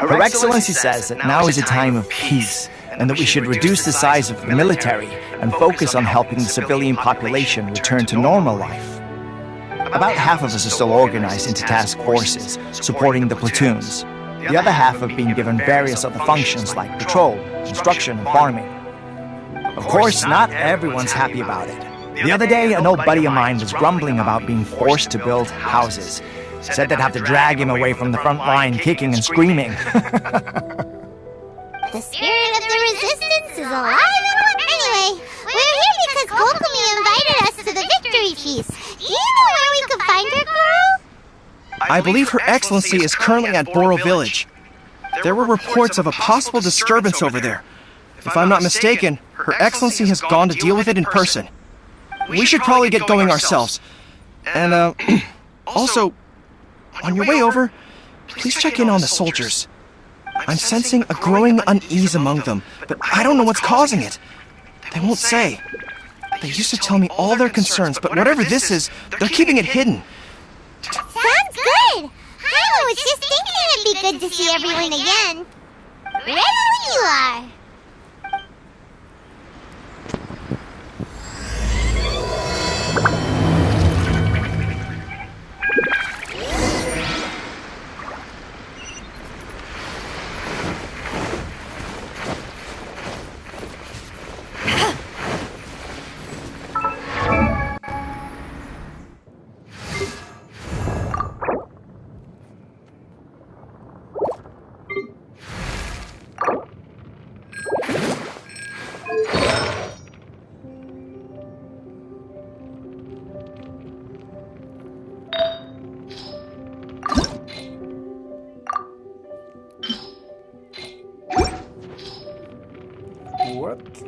Her Excellency says that now is a time of peace, and that we should reduce the size of the military and focus on helping the civilian population return to normal life. About half of us are still organized into task forces, supporting the platoons. The other half have been given various other functions like patrol, construction, and farming. Of course, not everyone's happy about it. The other day, an old buddy of mine was grumbling about being forced to build houses. Said they'd have to drag him away from the front line, kicking and screaming. The spirit of the resistance is alive and well. Anyway, we're here because Kokomi invited us to the victory feast. Do you know where we could find her, Guru? I believe Her Excellency is currently at Boro Village. There were reports of a possible disturbance over there. If I'm not mistaken, Her Excellency has gone to deal with it in person. We should probably get going ourselves. And, also, on your way over, please check in on the soldiers. I'm sensing a growing unease among them, but I don't know what's causing it. They won't say. They used to tell me all their concerns, but whatever this is, they're keeping it hidden. Sounds good! I was just thinking it'd be good to see everyone again. Ready when you are. What?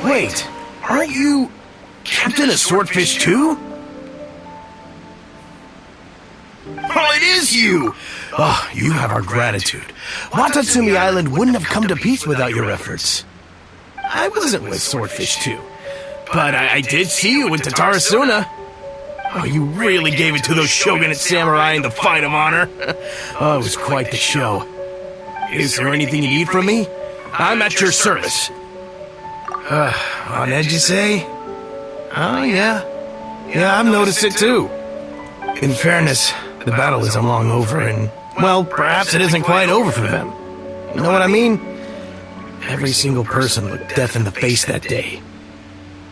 Wait, aren't you Captain of Swordfish too? Oh, it is you! Oh, you have our gratitude. Watatsumi Island wouldn't have come to peace without your efforts. I wasn't with Swordfish too, but I did see you in Tatarasuna. Oh, you really gave it to those shogunate samurai in the fight of honor. Oh, it was quite the show. Is there anything you need from me? I'm at your service. On edge, you say? Oh, yeah. Yeah, I've noticed it too. In fairness, the battle isn't long over, and, well, perhaps it isn't quite over for them. You know what I mean? Every single person looked death in the face that day.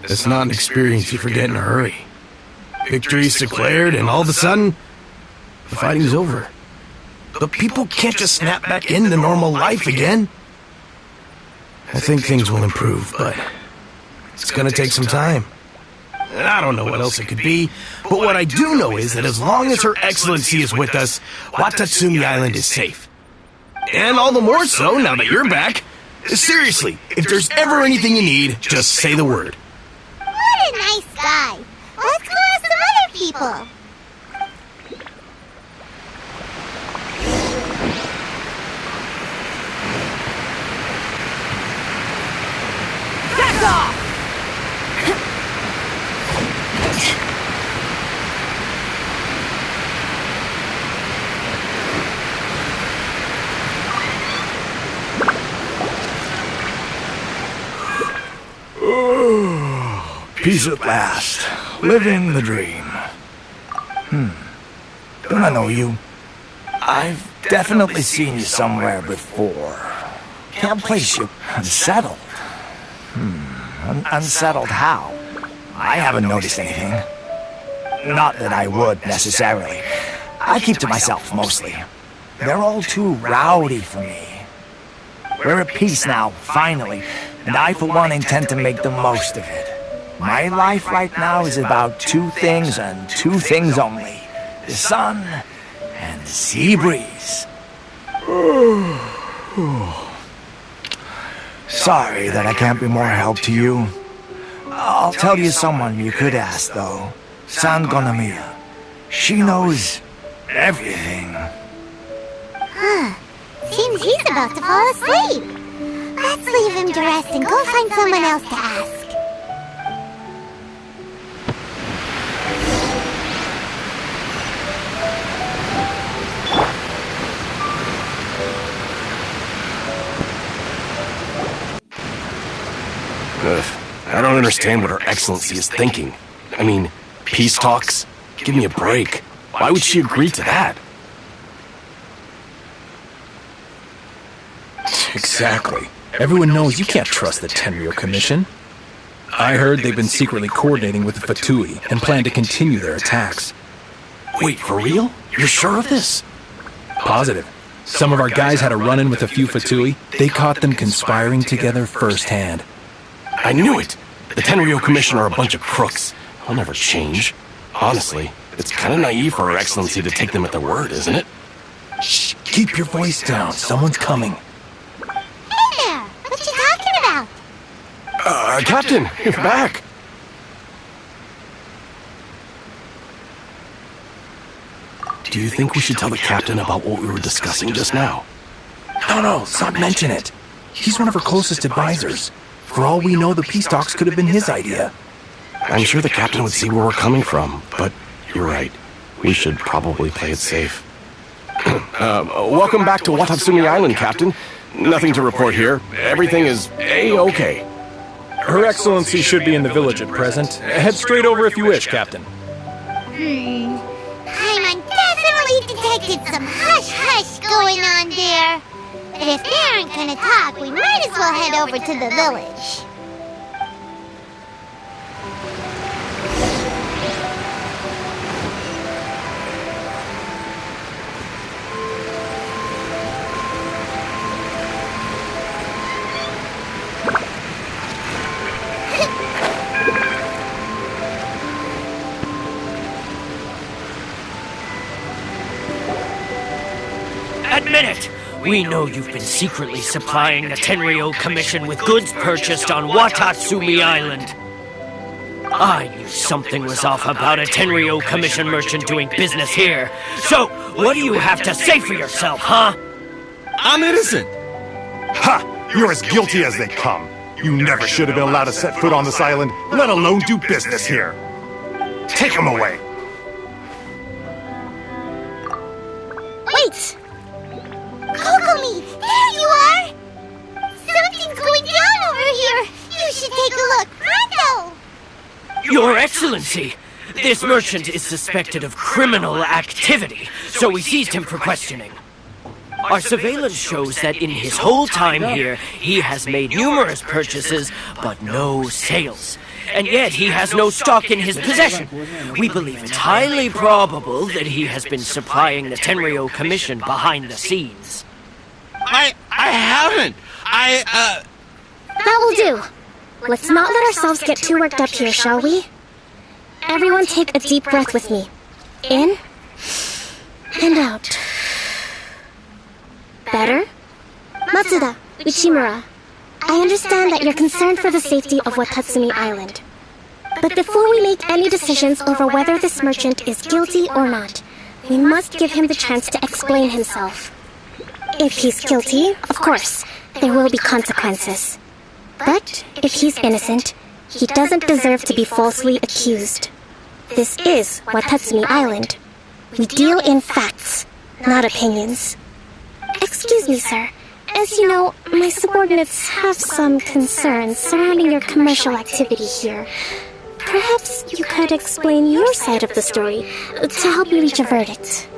It's not an experience you forget in a hurry. Victory's declared, and all of a sudden, the fighting's over. But people can't just snap back into normal life again. I think things will improve, but it's gonna take some time. And I don't know what else it could be, but what I do know is that as long as Her Excellency is with us, Watatsumi Island is safe. And all the more so now that you're back. Seriously, if there's ever anything you need, just say the word. What a nice guy. Let's go ask some other people. Peace at last. Living the dream. Don't I know you? I've definitely seen you somewhere before. Can't place you. Unsettled. Unsettled how? I haven't noticed anything. Not that I would, necessarily. I keep to myself, mostly. They're all too rowdy for me. We're at peace now, finally, and I, for one, intend to make the most of it. My life right now is about two things and two things only. The sun and the sea breeze. Sorry that I can't be more help to you. I'll tell you someone you could ask, though. San Gonamiya. She knows everything. Seems he's about to fall asleep. Let's leave him to rest and go find someone else to ask. I don't understand what Her Excellency is thinking. I mean, peace talks? Give me a break. Why would she agree to that? Exactly. Everyone knows you can't trust the Tenryo Commission. I heard they've been secretly coordinating with the Fatui and plan to continue their attacks. Wait, for real? You're sure of this? Positive. Some of our guys had a run-in with a few Fatui. They caught them conspiring together firsthand. I knew it! The Tenryo Commission are a bunch of crooks. They'll never change. Honestly, it's kind of naive for Her Excellency to take them at their word, isn't it? Shh! Keep your voice down. Someone's coming. Hey there! What you talking about? Captain, you're back! Do you think we should tell the captain about what we were discussing just now? No, stop mentioning it. He's one of our closest advisors. For all we know, the peace talks could have been his idea. I'm sure the captain would see where we're coming from, but you're right. We should probably play it safe. Welcome back to Watatsumi Island, Captain. Nothing to report here. Everything is A-okay. Her Excellency should be in the village at present. Head straight over if you wish, Captain. Paimon definitely detected some hush-hush going on there. But if they aren't gonna talk, we might as well head over to the village. Admit it! We know you've been secretly supplying the Tenryo Commission with goods purchased on Watatsumi Island. I knew something was off about a Tenryo Commission merchant doing business here. So, what do you have to say for yourself, huh? I'm innocent! Ha! You're as guilty as they come. You never should have been allowed to set foot on this island, let alone do business here. Take him away! Wait! Kokomi, there you are! Something's going down over here! You should take a look, pronto! Your Excellency! This merchant is suspected of criminal activity, so we seized him for questioning. Our surveillance shows that in his whole time here, he has made numerous purchases, but no sales. And yet he has no stock in his possession. We believe it's highly probable that he has been supplying the Tenryo Commission behind the scenes. I haven't! That will do. Let's not let ourselves get too worked up here, shall we? Everyone take a deep breath with me. In and out. Better? Matsuda, Uchimura, I understand that you're concerned for the safety of Watatsumi Island. But before we make any decisions over whether this merchant is guilty or not, we must give him the chance to explain himself. If he's guilty, of course, there will be consequences. But if he's innocent, he doesn't deserve to be falsely accused. This is Watatsumi Island. We deal in facts, not opinions. Excuse me, sir. As you know, my subordinates have some concerns surrounding your commercial activity here. Perhaps you could explain your side of the story to help me reach a verdict.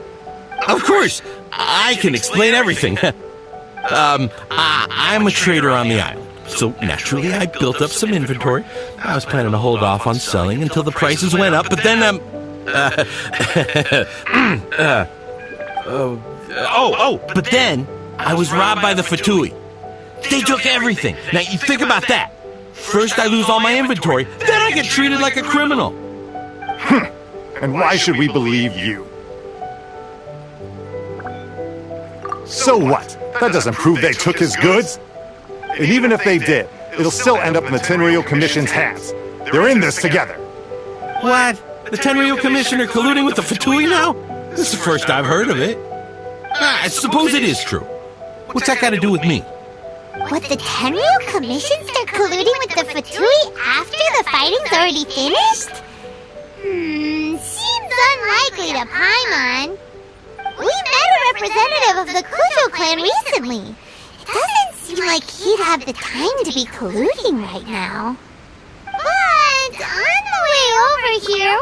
Of course, I can explain everything. I'm a trader on the island, so naturally I built up some inventory. I was planning to hold off on selling until the prices went up, but then, but then I was robbed by the Fatui. They took everything. Now, you think about that. First I lose all my inventory, then I get treated like a criminal. And why should we believe you? So what? That doesn't prove they took his goods. And even if they did, it'll still end up in the Tenryou Commission's hands. They're in this together. What? The Tenryou Commissioner colluding with the Fatui now? This is the first I've heard of it. I suppose it is true. What's that got to do with me? What, the Tenryou Commission start colluding with the Fatui after the fighting's already finished? Seems unlikely to Paimon. We met a representative of the Kujo clan recently. It doesn't seem like he'd have the time to be colluding right now. But on the way over here,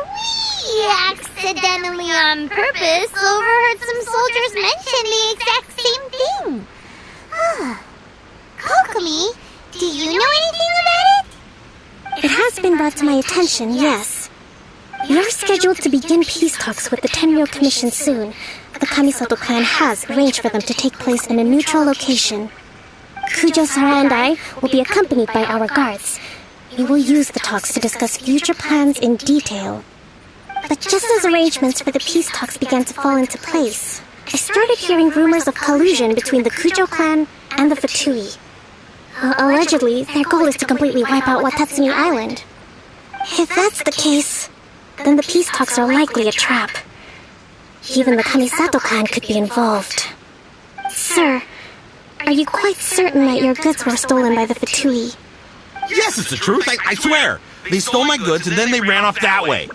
we accidentally on purpose overheard some soldiers mention the exact same thing. Kokomi, do you know anything about it? It has been brought to my attention, yes. You're scheduled to begin peace talks with the Tenryou Commission soon. The Kamisato clan has arranged for them to take place in a neutral location. Kujo-Sara and I will be accompanied by our guards. We will use the talks to discuss future plans in detail. But just as arrangements for the peace talks began to fall into place, I started hearing rumors of collusion between the Kujo clan and the Fatui. Allegedly, their goal is to completely wipe out Watatsumi Island. If that's the case, then the peace talks are likely a trap. Even the Kamisato clan could be involved. Sir, are you quite certain that your goods were stolen by the Fatui? Yes, it's the truth, I swear. They stole my goods and then they ran off that way.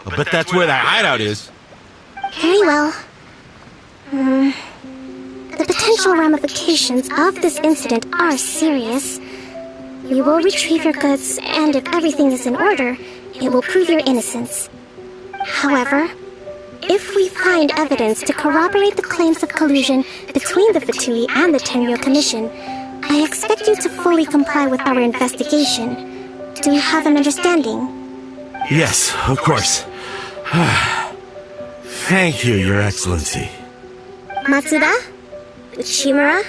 I bet that's where that hideout is. Very well. The potential ramifications of this incident are serious. We will retrieve your goods, and if everything is in order, it will prove your innocence. However, if we find evidence to corroborate the claims of collusion between the Fatui and the Tenryou Commission, I expect you to fully comply with our investigation. Do you have an understanding? Yes, of course. Thank you, Your Excellency. Matsuda? Uchimura?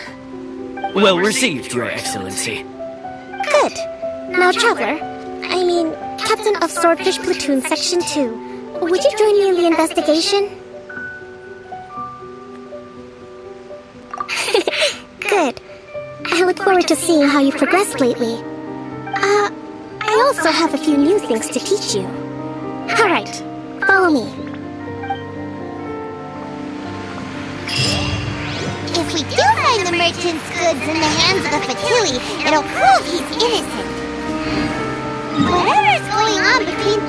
Well received, Your Excellency. Good. Now, Traveler, Captain of Swordfish Platoon Section 2, would you join me in the investigation? Good. I look forward to seeing how you progressed lately. I also have a few new things to teach you. Alright, follow me. If we do find the merchant's goods in the hands of the Fatui, it'll prove he's innocent. Whatever's going on between...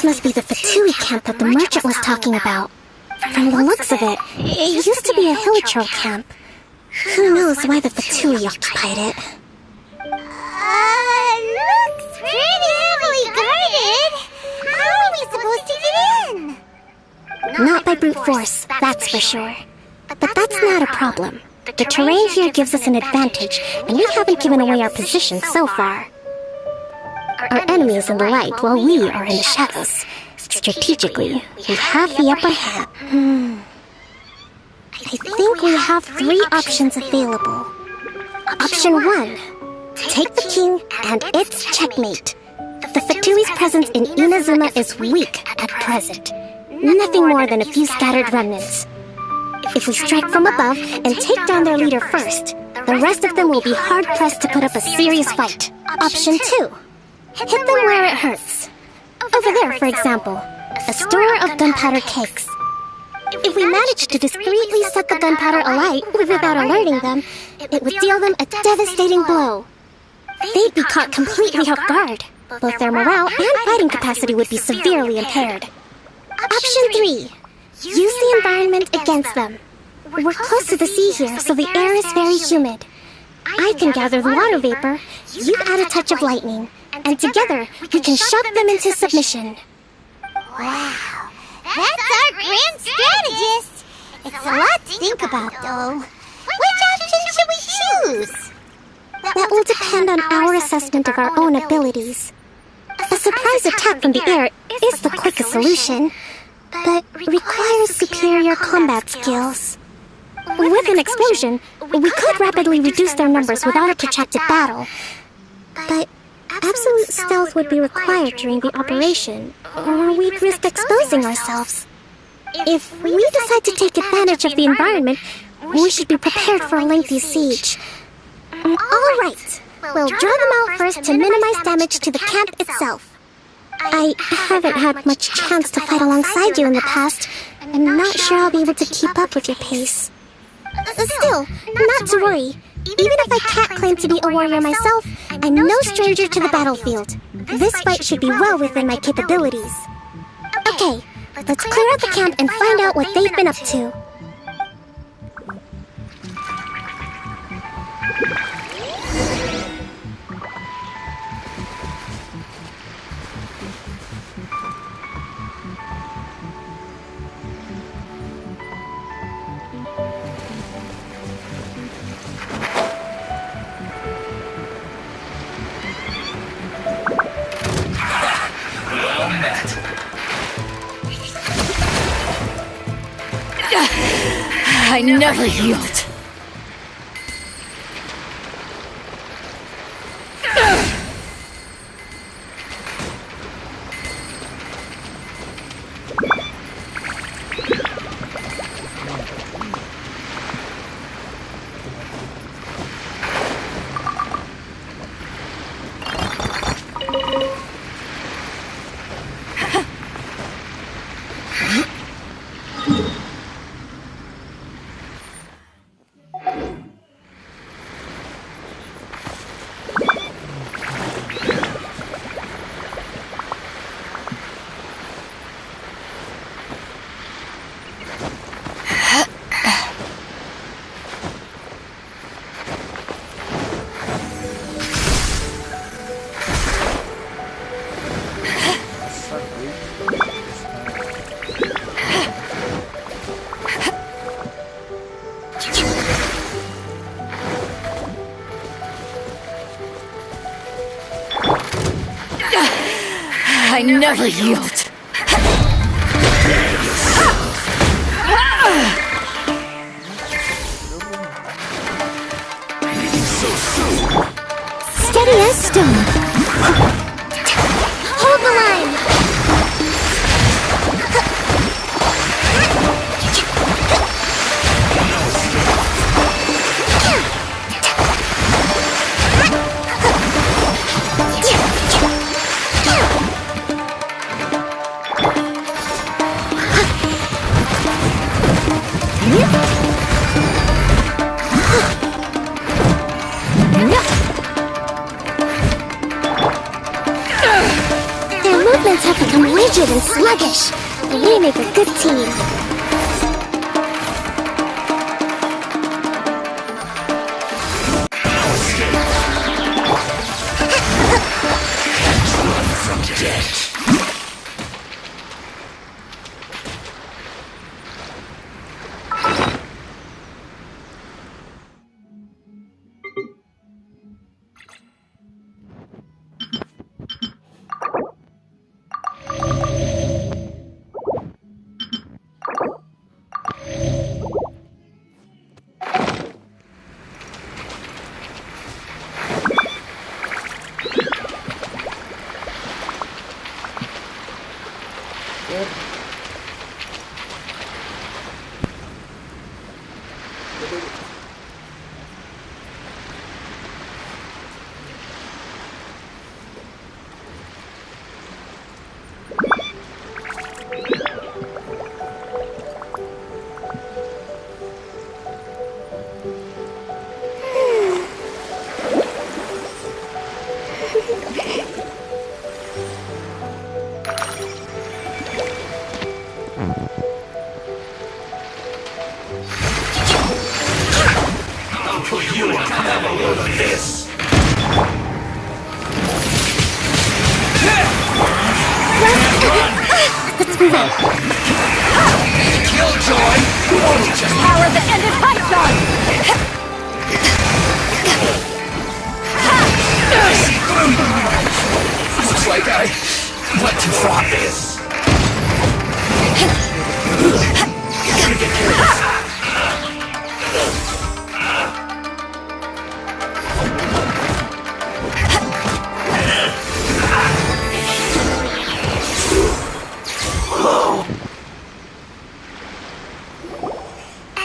must be the Fatui camp that the merchant was talking about. From the looks of it, it used to be a hilichurl camp. Who knows why the Fatui occupied it? Looks pretty heavily guarded. How are we supposed to get in? Not by brute force, that's for sure. But that's not a problem. The terrain here gives us an advantage, and we haven't given away our position so far. Our enemy is in the light, while we are in the shadows. Strategically, we have the upper hand. I think we have 3 options available. Option 1. Take the king, and it's checkmate. The Fatui's presence in Inazuma is weak at present. Nothing more than a few scattered remnants. If we strike from above and take down their leader first, the rest of them will be hard-pressed to put up a serious fight. Option 2. Hit them where it hurts. Over there, for example, a store of gunpowder cakes. If we manage to discreetly set the gunpowder alight without alerting them, it would deal them a devastating blow. They'd be caught completely off guard. Both their morale and fighting capacity would be severely impaired. Option 3. Use the environment against them. We're close to the sea here, so the air is very humid. I can gather the water vapor, you add a touch of lightning, and together we can shock them into submission. Wow, that's our grand strategist. It's a lot to think about, though. Which option should we choose? That will depend on our assessment of our own abilities. A surprise attack from the air is the quickest solution, but requires superior combat skills. With an explosion, we could rapidly reduce their numbers without a protracted battle. But absolute stealth would be required during the operation, or we'd risk exposing ourselves. If we decide to take advantage of the environment, we should be prepared for a lengthy siege. All right, we'll draw them out first to minimize damage to the camp itself. I haven't had much chance to fight alongside you in the past. I'm not sure I'll be able to keep up with your pace. Still, not to worry. Even if I can't claim to be a warrior myself, I'm no stranger to the battlefield. This fight should be well within my capabilities. Okay, let's clear out the camp and find out what they've been up to. I never yield. I never yield. Steady as stone. Hold the line. merchants have become rigid and sluggish. We make a good team.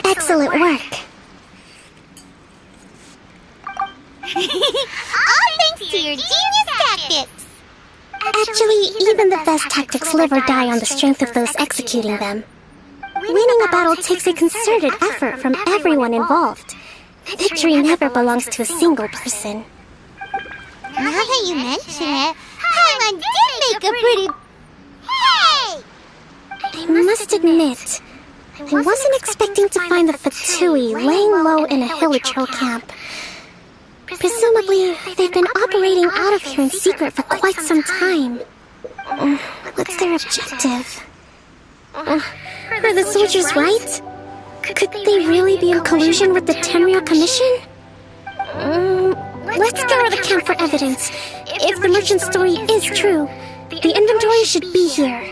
Excellent work. All thanks to your genius tactics. Actually, even the best tactics live or die on the strength of those executing them. Winning a battle takes a concerted effort from everyone involved. Victory never belongs to a single person. Now that you mention it, Paimon did make a pretty... Hey! I must admit, I wasn't expecting to find the Fatui laying low in a Hilichurl camp. Presumably, they've been operating out of here in secret for quite some time. What's their objective? Are the soldiers right? Could they really be in collusion with the Tenryou Commission? Let's scour the camp for evidence. If the merchant's story is true, the inventory should be here.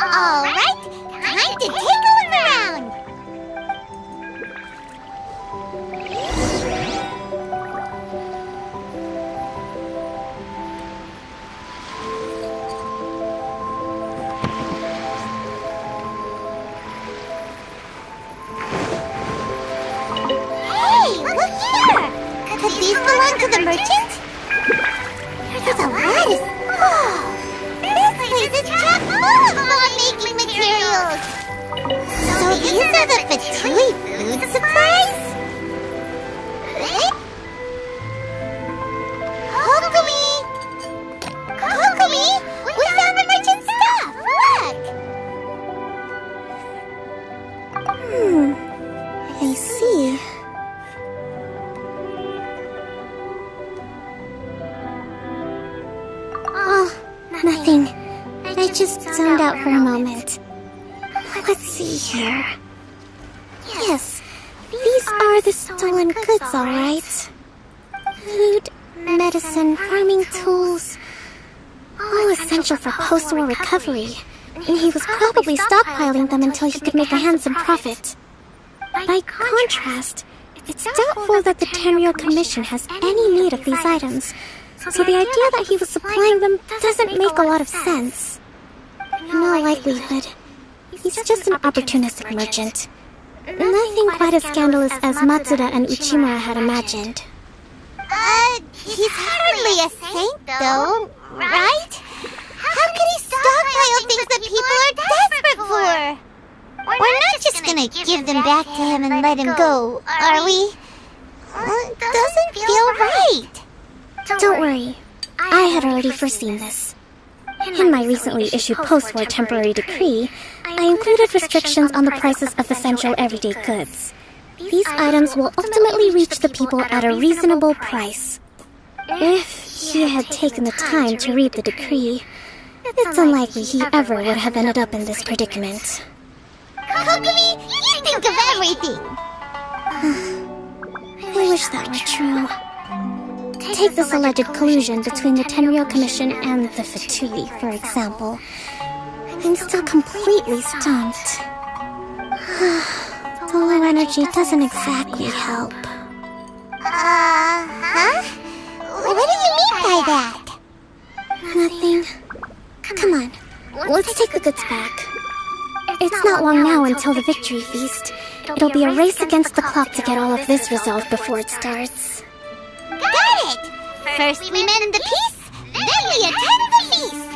Alright, time to take a look around. Could these belong to the merchant? There's a lot of... Oh, this place is chock full of mod-making materials! So these are the Fatui food supplies? Kokumi! We found the merchant's stuff! Look! I see. Nothing. I just zoned out for a moment. Let's see here. Yes, these are the stolen goods, all right. Food, medicine, farming tools. All essential for post-war recovery. And he was probably stockpiling them until he could make a handsome profit. By contrast, it's doubtful that the Tenryou Commission has any need of these items. So the idea that he was supplying them doesn't make a lot of sense. In all likelihood, he's just an opportunistic merchant. Nothing quite as scandalous as Matsuda and Uchimura had imagined. He's hardly a saint, though, right? How could he stockpile things that people are desperate for? We're not just gonna give them back to him and let him go, are we? It doesn't feel right. Don't worry. I had already foreseen this. In my recently issued post-war temporary decree, I included restrictions on the prices of essential everyday goods. These items will ultimately reach the people at a reasonable price. If he had taken the time to read the decree, it's unlikely he ever would have ended up in this predicament. Kokumi, you think of everything! I wish that were true. Take this alleged collusion between the Tenryou Commission and the Fatui, for example. I'm still completely stumped. The low energy doesn't exactly help. Huh? What do you mean by that? Nothing. Come on, let's take the goods back. It's not long now until the victory feast. It'll be a race against the clock to get all of this resolved before it starts. Got it! First we mend the peace, then we attend the feast!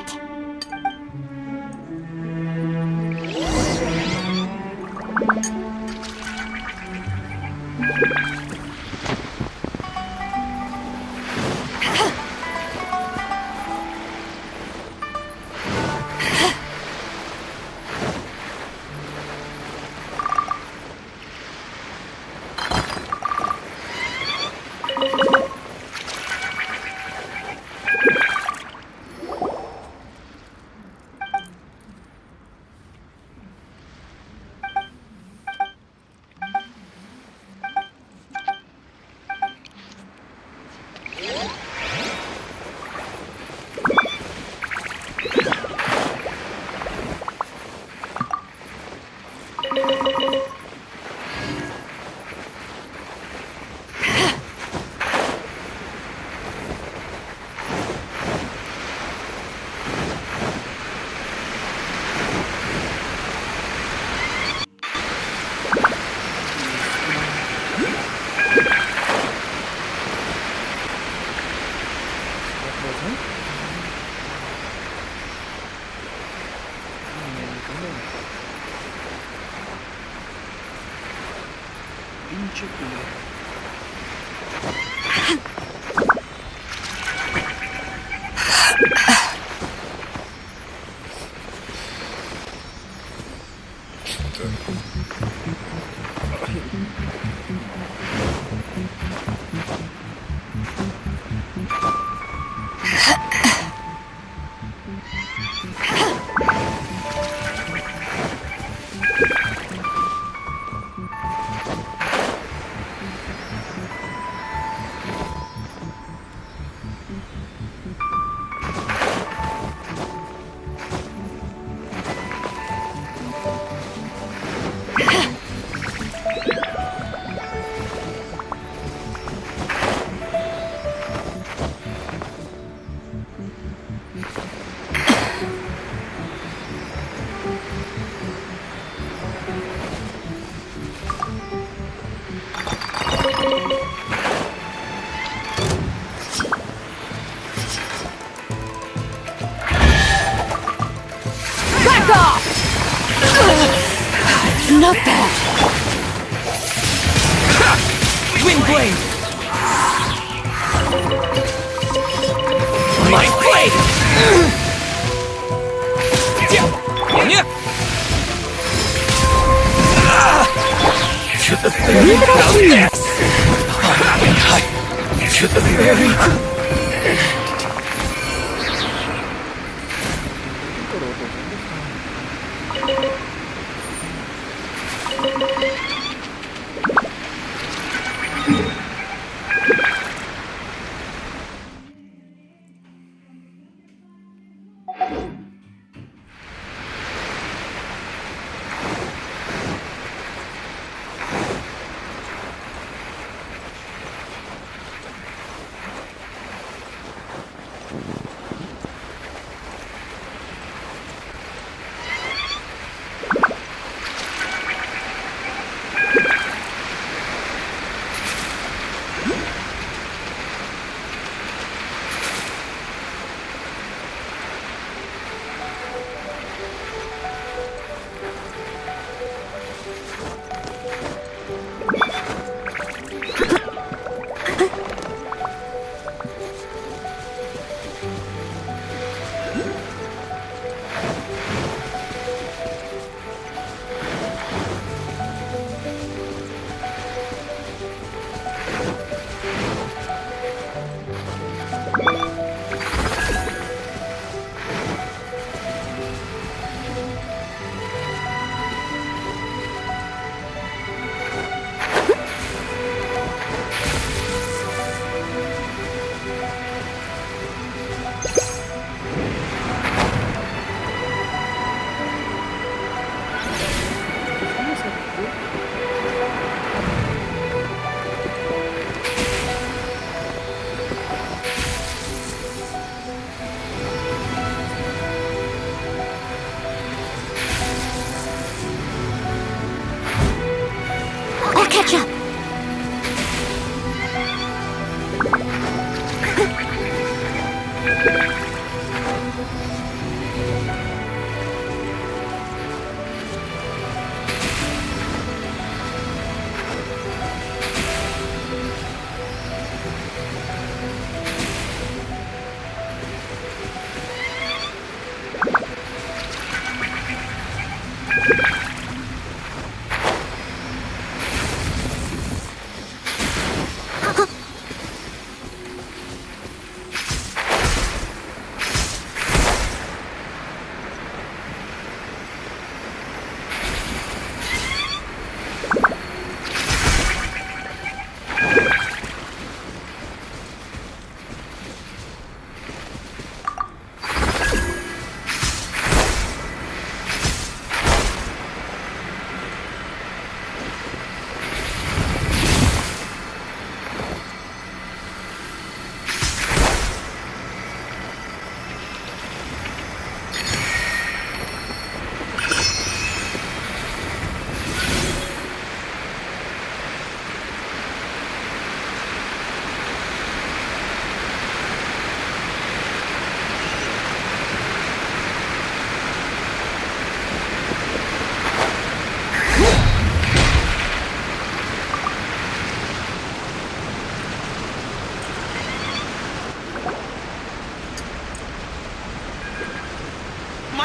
Not bad. Wind blade! My blade! To the very boundless! To the very... catch up.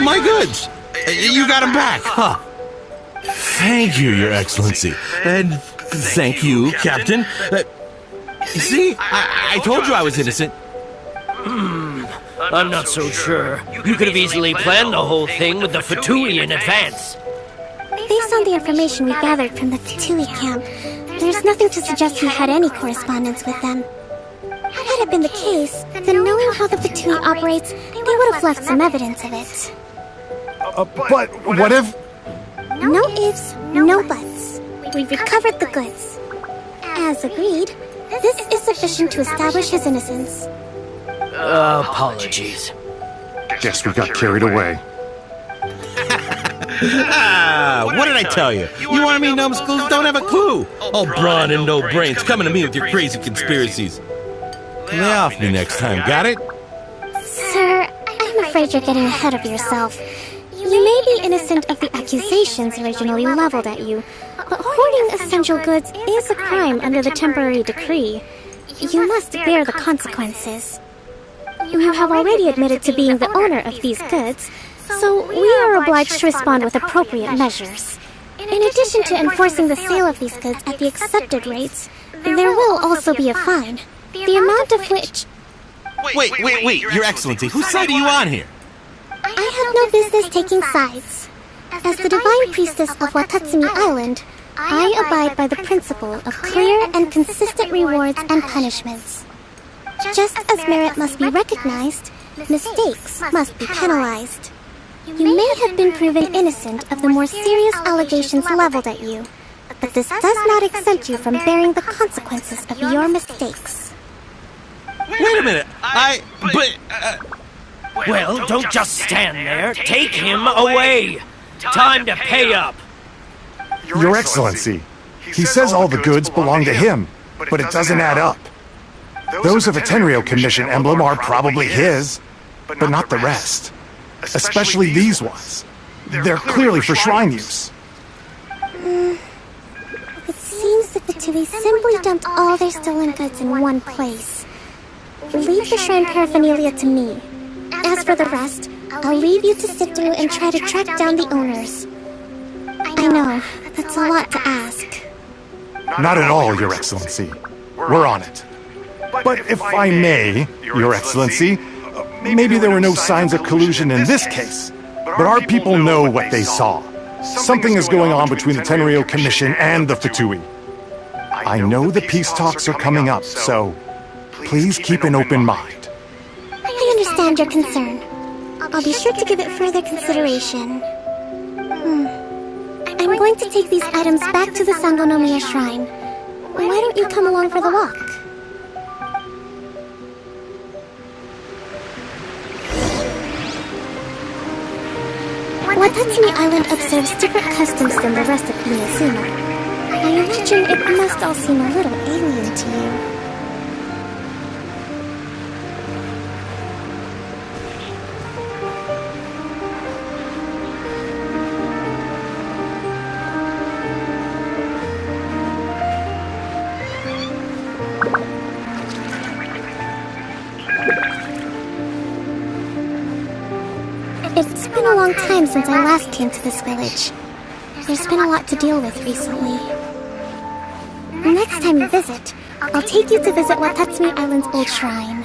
My goods! You got them back, huh? Thank you, Your Excellency. And thank you, Captain. See? I told you I was innocent. I'm not so sure. You could have easily planned the whole thing with the Fatui in advance. Based on the information we gathered from the Fatui camp, there's nothing to suggest he had any correspondence with them. Had it been the case, then knowing how the Fatui operates, they would have left some evidence of it. But what if... No ifs, no buts. We've recovered the goods. As agreed, this is sufficient to establish his innocence. Apologies. Guess we got carried away. What did I tell you? You wanted me numbskulls don't have a clue. All brawn and no brains coming to me with your crazy conspiracies. Lay off me next time, got it? Sir, I'm afraid you're getting ahead of yourself. You may be innocent of the accusations originally leveled at you, but hoarding essential goods is a crime under the temporary decree. You must bear the consequences. You have already admitted to being the owner of these goods, so we are obliged to respond with appropriate measures. In addition to enforcing the sale of these goods at the accepted rates, there will also be a fine, the amount of which... Wait, Your Excellency, whose side are you on here? I have no business taking sides. As the Divine Priestess of Watatsumi Island, I abide by the principle of clear and consistent rewards and punishments. Just as merit must be recognized, mistakes must be penalized. You may have been proven innocent of the more serious allegations leveled at you, but this does not exempt you from bearing the consequences of your mistakes. Wait a minute, Well, don't just stand there. Take him away. Time to pay up. Your Excellency, he says all the goods belong to him, but it doesn't add up. Those of a Tenryou Commission emblem are probably his, but not the rest. Especially these ones. They're clearly for shrine use. It seems that the Fatui simply dumped all their stolen goods in one place. Leave the shrine paraphernalia to me. As for the rest, I'll leave you to sit through and try to track down the owners. I know, that's a lot to ask. Not at all, Your Excellency. We're on it. But if I may, Your Excellency, maybe there were no signs of collusion in this case, but our people know what they saw. Something is going on between the Tenryou Commission and the Fatui. I know the peace talks are coming up, so please keep an open mind. I understand your concern. I'll be sure to give it further consideration. I'm going to take these items back to the Sangonomiya Shrine. Why don't you come along for the walk? Watatsumi Island observes different customs than the rest of Inazuma. I imagine it must all seem a little alien to you. It's been a long time since I last came to this village. There's been a lot to deal with recently. Next time you visit, I'll take you to visit Watatsumi Island's old shrine.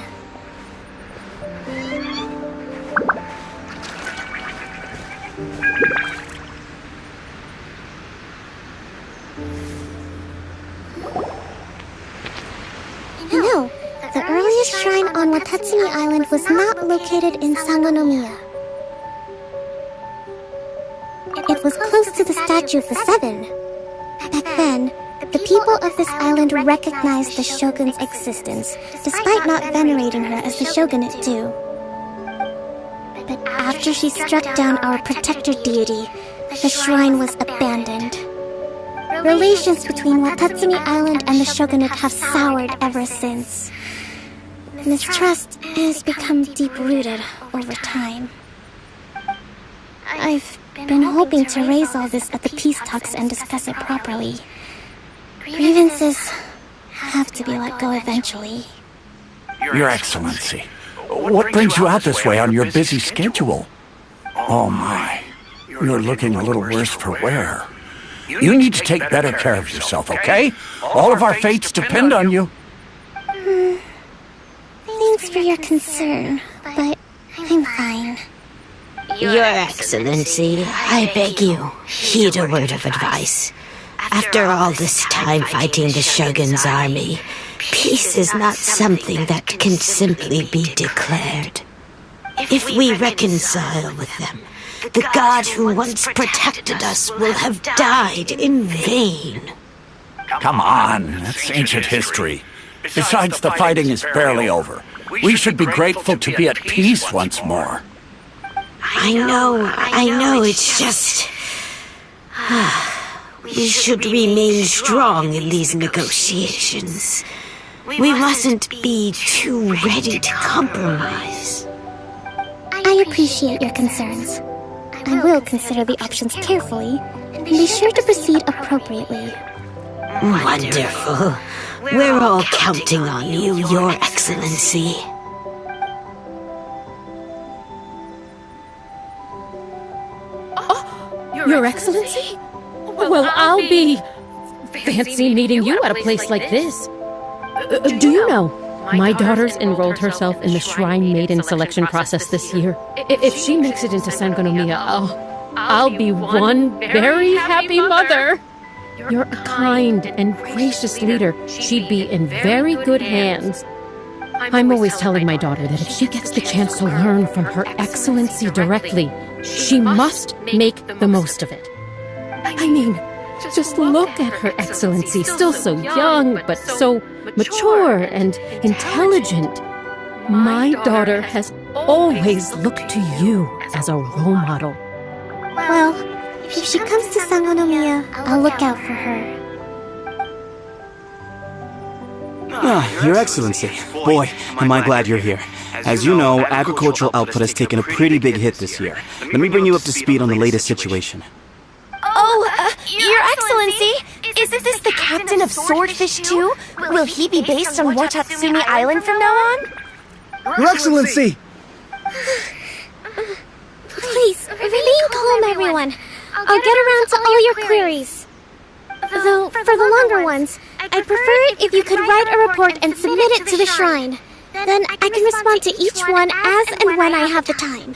You know, the earliest shrine on Watatsumi Island was not located in Sangonomiya. It was close to the statue of the Seven. Back then, the people of this island recognized the shogun's existence, despite not venerating her as the shogunate do. But after she struck down our protector deity, the shrine was abandoned. Relations between Watatsumi Island and the shogunate have soured ever since. Mistrust has become deep-rooted over time. I've been hoping to raise all this at the peace talks and discuss it properly. Grievances have to be let go eventually. Your Excellency, what brings you out this way on your busy schedule? Oh my, you're looking a little worse for wear. You need to take better care of yourself, okay? All of our fates depend on you. Thanks for your concern, but I'm fine. Your Excellency, I beg you, heed a word of advice. After all this time fighting the Shogun's army, peace is not something that can simply be declared. If we reconcile with them, the god who once protected us will have died in vain. Come on, that's ancient history. Besides, the fighting is barely over. We should be grateful to be at peace once more. I know, it's just... We should remain strong in these negotiations. We mustn't be too ready to compromise. I appreciate your concerns. I will consider the options carefully, and be sure to proceed appropriately. Wonderful. We're all counting on you, Your Excellency. Your Excellency? Well, I'll be... fancy meeting you at a place like this. Do you know, my daughter's enrolled herself in the Shrine Maiden selection process this year. If she makes it into Sangonomiya, I'll be one very happy mother. You're a kind and gracious leader. She'd be in very good hands. I'm always telling my daughter that if she gets the chance to learn from Her Excellency directly, she must make the most of it. I mean, just look at Her Excellency, still so young, but so mature and intelligent. My daughter has always looked to you as a role model. Well, if she comes to Sangonomiya, I'll look out for her. Your Excellency. Boy, am I glad you're here. As you know, agricultural output has taken a pretty big hit this year. Let me bring you up to speed on the latest situation. Oh, Your Excellency, is this the captain of Swordfish 2? Will he be based on Watatsumi Island from now on? Your Excellency! Please, remain calm, everyone. I'll get around to all your queries. Though, for the longer ones, I'd prefer it if you could write a report and submit it to the shrine. Then I can respond to each one as and when I have the time.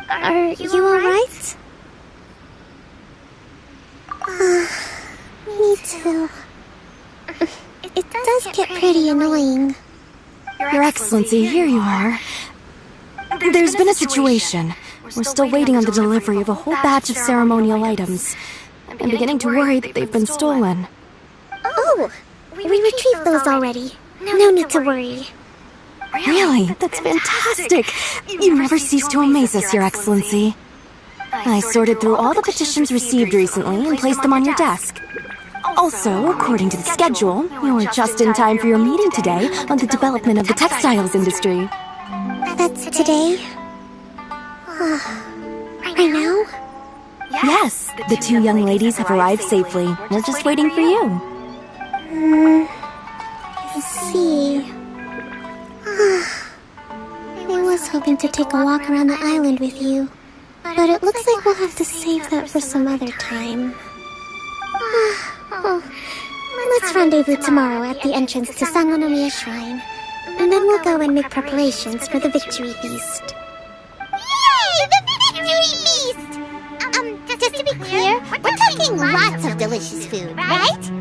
Are you alright? Me too. It does get pretty annoying. Your Excellency, here you are. There's been a situation. We're still waiting on the delivery of a whole batch of ceremonial items. I'm beginning to worry that they've been stolen. Oh! We retrieved those already. No need to worry. Really? That's fantastic! You never cease to amaze us, Your Excellency. I sorted through all the petitions received recently and placed them on your desk. Also, according to the schedule, you're just in time for your meeting today on the development of the textiles industry. That's today? Right now? Yes, the two young ladies have arrived safely. We're just waiting for you. I see. I was hoping to take a walk around the island with you, but it looks like we'll have to save that for some other time. Let's rendezvous tomorrow at the entrance to Sangonomiya Shrine, and then we'll go and make preparations for the victory feast. Yay! The victory feast! Just to be clear, we're talking lots of delicious food, right?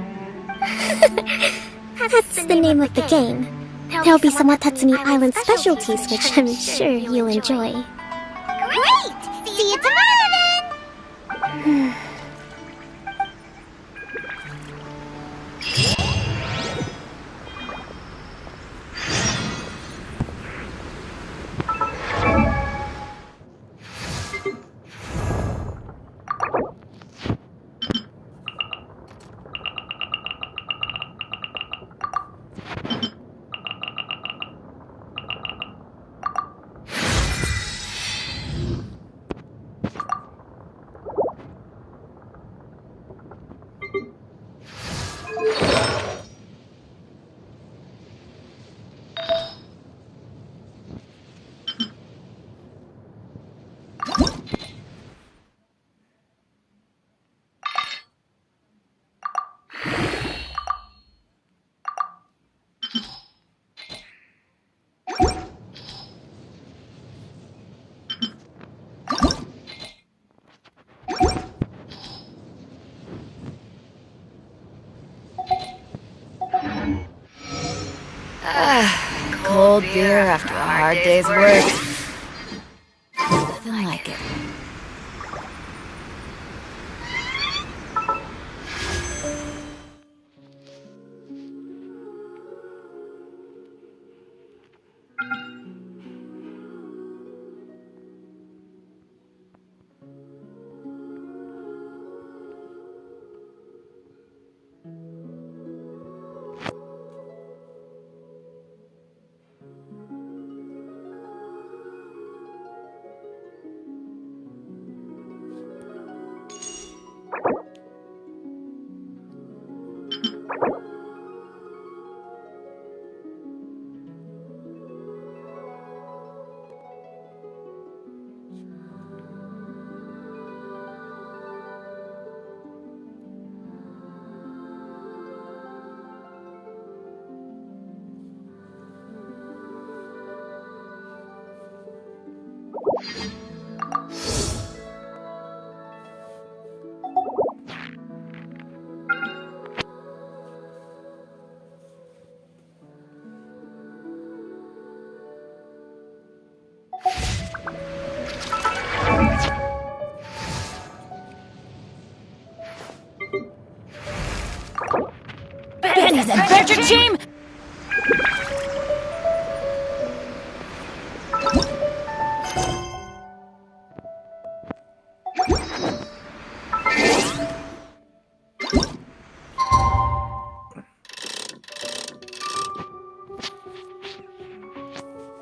That's the name of the game. There'll be some Watatsumi Island specialties, which I'm sure you'll enjoy. Great! See you tomorrow, then! Cold beer after a hard day's work. Nothing like it. Benny's adventure team!